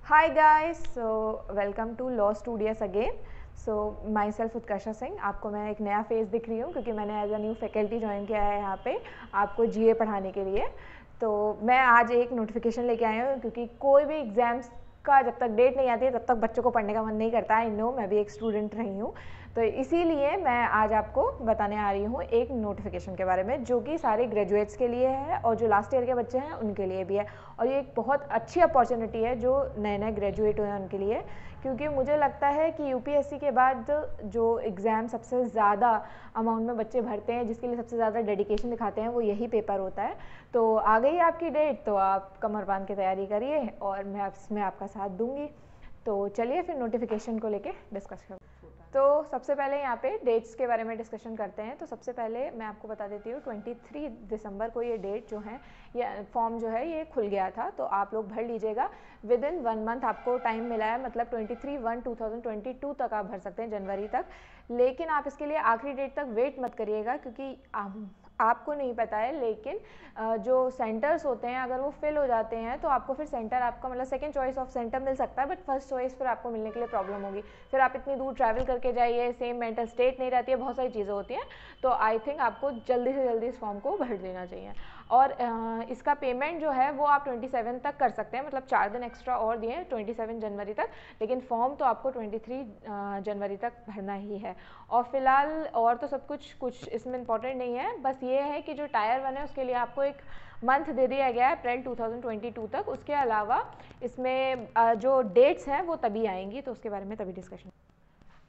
Hi guys, so welcome to Law Studios again. So myself Utkarsha Singh, आपको मैं एक नया फेस दिख रही हूँ क्योंकि मैंने as a new faculty join किया है यहाँ पे आपको जीए पढ़ाने के लिए। तो मैं आज एक नोटिफिकेशन लेके आई हूँ क्योंकि कोई भी एग्ज़ाम्स का जब तक डेट नहीं आती है तब तक बच्चों को पढ़ने का मन नहीं करता। आई नो, मैं भी एक स्टूडेंट रही हूँ, तो इसीलिए मैं आज आपको बताने आ रही हूँ एक नोटिफिकेशन के बारे में जो कि सारे ग्रेजुएट्स के लिए है और जो लास्ट ईयर के बच्चे हैं उनके लिए भी है। और ये एक बहुत अच्छी अपॉर्चुनिटी है जो नए नए ग्रेजुएट हुए हैं उनके लिए, क्योंकि मुझे लगता है कि यूपीएससी के बाद जो एग्ज़ाम सबसे ज़्यादा अमाउंट में बच्चे भरते हैं, जिसके लिए सबसे ज़्यादा डेडिकेशन दिखाते हैं, वो यही पेपर होता है। तो आ गई आपकी डेट, तो आप कमर बांध के तैयारी करिए और मैं इसमें आपका साथ दूंगी। तो चलिए फिर नोटिफिकेशन को लेके डिस्कस करते हैं। तो सबसे पहले यहाँ पे डेट्स के बारे में डिस्कशन करते हैं। तो सबसे पहले मैं आपको बता देती हूँ 23 दिसंबर को ये डेट जो है, ये फॉर्म जो है ये खुल गया था, तो आप लोग भर लीजिएगा। विद इन 1 मंथ आपको टाइम मिला है, मतलब 23/1/2022 तक आप भर सकते हैं, जनवरी तक। लेकिन आप इसके लिए आखिरी डेट तक वेट मत करिएगा क्योंकि आपको नहीं पता है, लेकिन जो सेंटर्स होते हैं अगर वो फिल हो जाते हैं तो आपको फिर सेंटर आपका मतलब सेकंड चॉइस ऑफ सेंटर मिल सकता है, बट फर्स्ट चॉइस फिर आपको मिलने के लिए प्रॉब्लम होगी। फिर आप इतनी दूर ट्रैवल करके जाइए, सेम मेंटल स्टेट नहीं रहती है, बहुत सारी चीज़ें होती हैं। तो आई थिंक आपको जल्दी से जल्दी इस फॉर्म को भर देना चाहिए। और इसका पेमेंट जो है वो आप 27 तक कर सकते हैं, मतलब 4 दिन एक्स्ट्रा और दिए 27 जनवरी तक, लेकिन फॉर्म तो आपको 23 जनवरी तक भरना ही है। और फिलहाल और तो सब कुछ इसमें इंपॉर्टेंट नहीं है, बस ये है कि जो टायर 1 है उसके लिए आपको एक मंथ दे दिया गया है अप्रैल 2022 तक। उसके अलावा इसमें जो डेट्स हैं वो तभी आएंगी, तो उसके बारे में तभी डिस्कशन।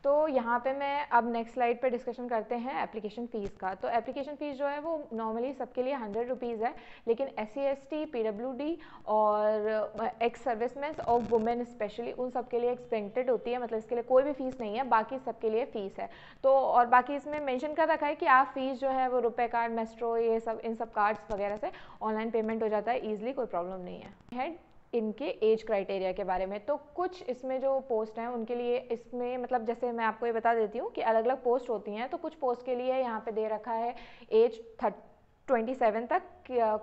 तो यहाँ पे मैं अब नेक्स्ट स्लाइड पे डिस्कशन करते हैं एप्लीकेशन फ़ीस का। तो एप्लीकेशन फ़ीस जो है वो नॉर्मली सबके लिए 100 रुपीज़ है, लेकिन SC ST PWD और एक्स सर्विसमैन और वुमेन स्पेशली उन सब के लिए एक्सपेंटेड होती है, मतलब इसके लिए कोई भी फ़ीस नहीं है, बाकी सबके लिए फ़ीस है। तो और बाकी इसमें मेंशन कर रखा है कि आप फ़ीस जो है वो रुपए कार्ड, मेस्ट्रो, ये सब इन सब कार्ड्स वगैरह से ऑनलाइन पेमेंट हो जाता है ईजिली, कोई प्रॉब्लम नहीं है। इनके एज क्राइटेरिया के बारे में, तो कुछ इसमें जो पोस्ट हैं उनके लिए इसमें मतलब जैसे मैं आपको ये बता देती हूँ कि अलग अलग पोस्ट होती हैं। तो कुछ पोस्ट के लिए यहाँ पे दे रखा है एज 27 तक,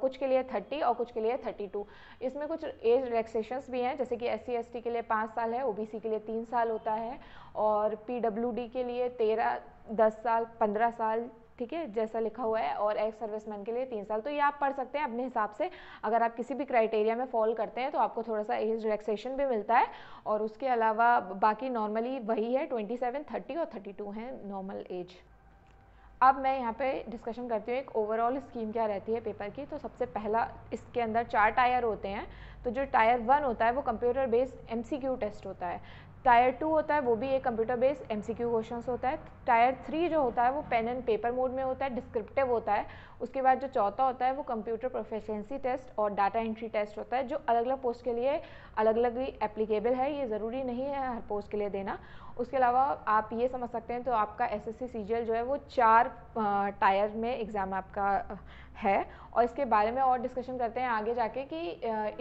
कुछ के लिए 30 और कुछ के लिए 32। इसमें कुछ एज रिलैक्सेशंस भी हैं, जैसे कि SC ST के लिए 5 साल है, OBC के लिए 3 साल होता है, और PWD के लिए 13, 10 साल, 15 साल, ठीक है, जैसा लिखा हुआ है, और एक्स सर्विसमैन के लिए 3 साल। तो ये आप पढ़ सकते हैं अपने हिसाब से, अगर आप किसी भी क्राइटेरिया में फॉल करते हैं तो आपको थोड़ा सा एज रिलैक्सेशन भी मिलता है। और उसके अलावा बाकी नॉर्मली वही है, 27, 30 और 32 है नॉर्मल एज। अब मैं यहाँ पे डिस्कशन करती हूँ एक ओवरऑल स्कीम क्या रहती है पेपर की। तो सबसे पहला, इसके अंदर 4 टायर होते हैं। तो जो टायर 1 होता है वो कंप्यूटर बेस्ड MCQ टेस्ट होता है। टायर 2 होता है वो भी एक कंप्यूटर बेस्ड MCQ क्वेश्चंस होता है। टायर 3 जो होता है वो पेन एंड पेपर मोड में होता है, डिस्क्रिप्टिव होता है। उसके बाद जो चौथा होता है वो कंप्यूटर प्रोफिशिएंसी टेस्ट और डाटा एंट्री टेस्ट होता है, जो अलग अलग पोस्ट के लिए अलग अलग ही एप्लीकेबल है, ये ज़रूरी नहीं है हर पोस्ट के लिए देना। उसके अलावा आप ये समझ सकते हैं, तो आपका SSC CGL जो है वो 4 टायर में एग्ज़ाम आपका है। और इसके बारे में और डिस्कशन करते हैं आगे जाके कि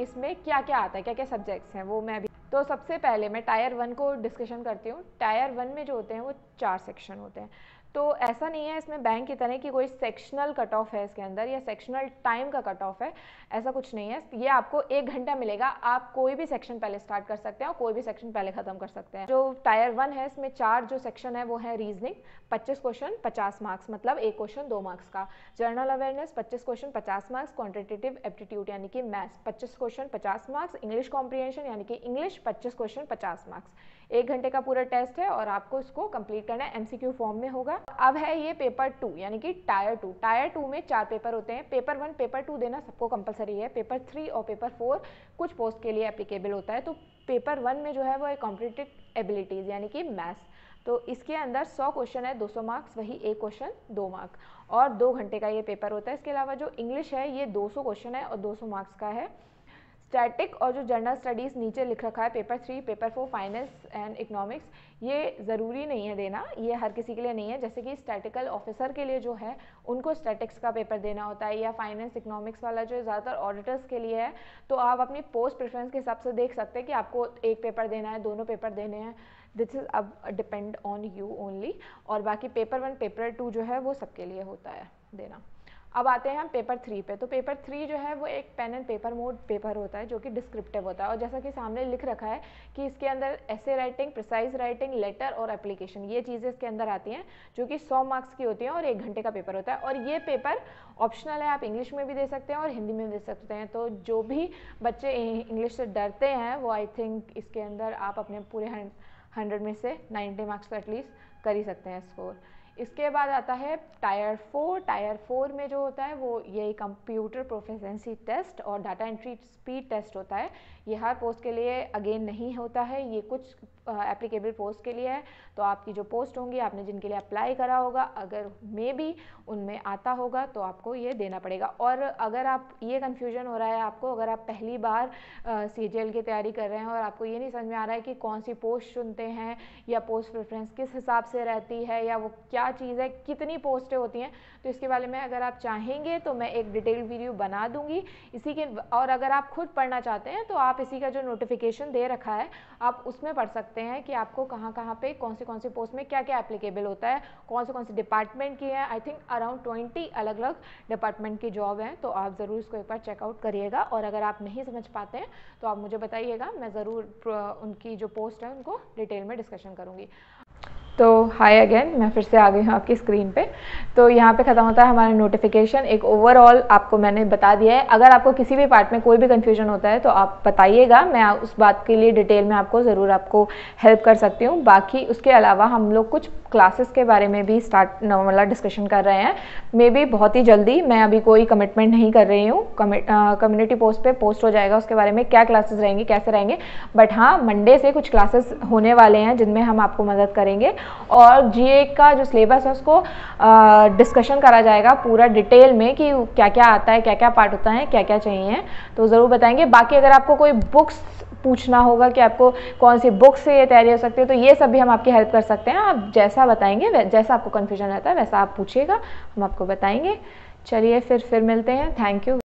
इसमें क्या क्या आता है, क्या क्या सब्जेक्ट्स हैं, वो मैं अभी। तो सबसे पहले मैं टायर 1 को डिस्कशन करती हूँ। टायर 1 में जो होते हैं वो 4 सेक्शन होते हैं। तो ऐसा नहीं है इसमें बैंक की तरह कि कोई सेक्शनल कट ऑफ है इसके अंदर, या सेक्शनल टाइम का कट ऑफ है, ऐसा कुछ नहीं है। ये आपको 1 घंटा मिलेगा, आप कोई भी सेक्शन पहले स्टार्ट कर सकते हैं और कोई भी सेक्शन पहले खत्म कर सकते हैं। जो टायर 1 है इसमें 4 जो सेक्शन है वो है रीजनिंग, 25 क्वेश्चन 50 मार्क्स, मतलब एक क्वेश्चन 2 मार्क्स का। General awareness 25 question 50 marks, quantitative aptitude यानी कि maths 25 question 50 marks, English comprehension यानी कि इंग्लिश 25 क्वेश्चन 50 मार्क्स। 1 घंटे का पूरा टेस्ट है और आपको इसको कंप्लीट करना है, MCQ फॉर्म में होगा। अब है ये पेपर 2 यानी कि टायर 2। टायर 2 में 4 पेपर होते हैं। पेपर 1 पेपर 2 देना सबको कंपलसरी है। पेपर 3 और पेपर 4 कुछ पोस्ट के लिए एप्लीकेबल होता है। तो पेपर 1 में जो है वो है कॉम्पिटिटिव एबिलिटीज़ यानी कि मैथ्स। तो इसके अंदर 100 क्वेश्चन है, 200 मार्क्स, वही एक क्वेश्चन 2 मार्क, और 2 घंटे का ये पेपर होता है। इसके अलावा जो इंग्लिश है ये 200 क्वेश्चन है और 200 मार्क्स का है। स्टैटिक और जो जनरल स्टडीज़ नीचे लिख रखा है paper 3, paper 4 finance and economics, ये ज़रूरी नहीं है देना, ये हर किसी के लिए नहीं है। जैसे कि स्टैटिकल ऑफिसर के लिए जो है उनको स्टैटिक्स का पेपर देना होता है, या फाइनेंस इकोनॉमिक्स वाला जो ज़्यादातर ऑडिटर्स के लिए है। तो आप अपनी पोस्ट प्रेफरेंस के हिसाब से देख सकते हैं कि आपको एक पेपर देना है, दोनों पेपर देने हैं, दिस इज़ अब डिपेंड ऑन यू ओनली। और बाकी पेपर 1 पेपर 2 जो है वो सबके लिए होता है देना। अब आते हैं हम पेपर 3 पे। तो पेपर 3 जो है वो एक pen and paper mode paper होता है जो कि डिस्क्रिप्टिव होता है, और जैसा कि सामने लिख रखा है कि इसके अंदर ऐसे राइटिंग, प्रिसाइज राइटिंग, लेटर और एप्लीकेशन, ये चीज़ें इसके अंदर आती हैं जो कि 100 मार्क्स की होती हैं और 1 घंटे का पेपर होता है। और ये पेपर ऑप्शनल है, आप इंग्लिश में भी दे सकते हैं और हिंदी में भी दे सकते हैं। तो जो भी बच्चे इंग्लिश से डरते हैं वो आई थिंक इसके अंदर आप अपने पूरे 100 में से 90 मार्क्स तो एटलीस्ट कर ही सकते हैं स्कोर। इसके बाद आता है टायर 4। टायर 4 में जो होता है वो यही कंप्यूटर प्रोफिशिएंसी टेस्ट और डाटा एंट्री स्पीड टेस्ट होता है। ये हर पोस्ट के लिए अगेन नहीं होता है, ये कुछ एप्लीकेबल पोस्ट के लिए है। तो आपकी जो पोस्ट होंगी, आपने जिनके लिए अप्लाई करा होगा, अगर मे बी उनमें आता होगा तो आपको ये देना पड़ेगा। और अगर आप ये कन्फ्यूजन हो रहा है आपको, अगर आप पहली बार CGL की तैयारी कर रहे हैं और आपको ये नहीं समझ में आ रहा है कि कौन सी पोस्ट चुनते हैं या पोस्ट प्रेफरेंस किस हिसाब से रहती है या वो क्या चीज़ है, कितनी पोस्टें होती हैं, तो इसके बारे में अगर आप चाहेंगे तो मैं एक डिटेल वीडियो बना दूंगी इसी के। और अगर आप खुद पढ़ना चाहते हैं तो आप इसी का जो नोटिफिकेशन दे रखा है आप उसमें पढ़ सकते हैं कि आपको कहाँ पे कौन सी पोस्ट में क्या क्या एप्लीकेबल होता है, कौन सी डिपार्टमेंट की है। आई थिंक अराउंड 20 अलग अलग डिपार्टमेंट की जॉब है, तो आप ज़रूर इसको एक बार चेकआउट करिएगा। और अगर आप नहीं समझ पाते हैं तो आप मुझे बताइएगा, मैं ज़रूर उनकी जो पोस्ट है उनको डिटेल में डिस्कशन करूँगी। तो हाय अगेन, मैं फिर से आ गई हूँ आपकी स्क्रीन पे। तो यहाँ पे ख़त्म होता है हमारा नोटिफिकेशन। एक ओवरऑल आपको मैंने बता दिया है। अगर आपको किसी भी पार्ट में कोई भी कन्फ्यूजन होता है तो आप बताइएगा, मैं उस बात के लिए डिटेल में आपको हेल्प कर सकती हूँ। बाकी उसके अलावा हम लोग कुछ क्लासेस के बारे में भी मतलब डिस्कशन कर रहे हैं, मे बी बहुत ही जल्दी। मैं अभी कोई कमिटमेंट नहीं कर रही हूँ, कम्युनिटी पोस्ट पे पोस्ट हो जाएगा उसके बारे में, क्या क्लासेस रहेंगे, कैसे रहेंगे। बट हाँ, मंडे से कुछ क्लासेस होने वाले हैं जिनमें हम आपको मदद करेंगे और GA का जो सिलेबस है उसको डिस्कशन करा जाएगा पूरा डिटेल में कि क्या क्या आता है, क्या क्या पार्ट होता है, क्या क्या चाहिए, तो ज़रूर बताएंगे। बाकी अगर आपको कोई बुक्स पूछना होगा कि आपको कौन सी बुक से ये तैयारी हो सकती है, तो ये सब भी हम आपकी हेल्प कर सकते हैं। आप जैसा बताएंगे, जैसा आपको कन्फ्यूजन रहता है वैसा आप पूछिएगा, हम आपको बताएंगे। चलिए फिर मिलते हैं। Thank you.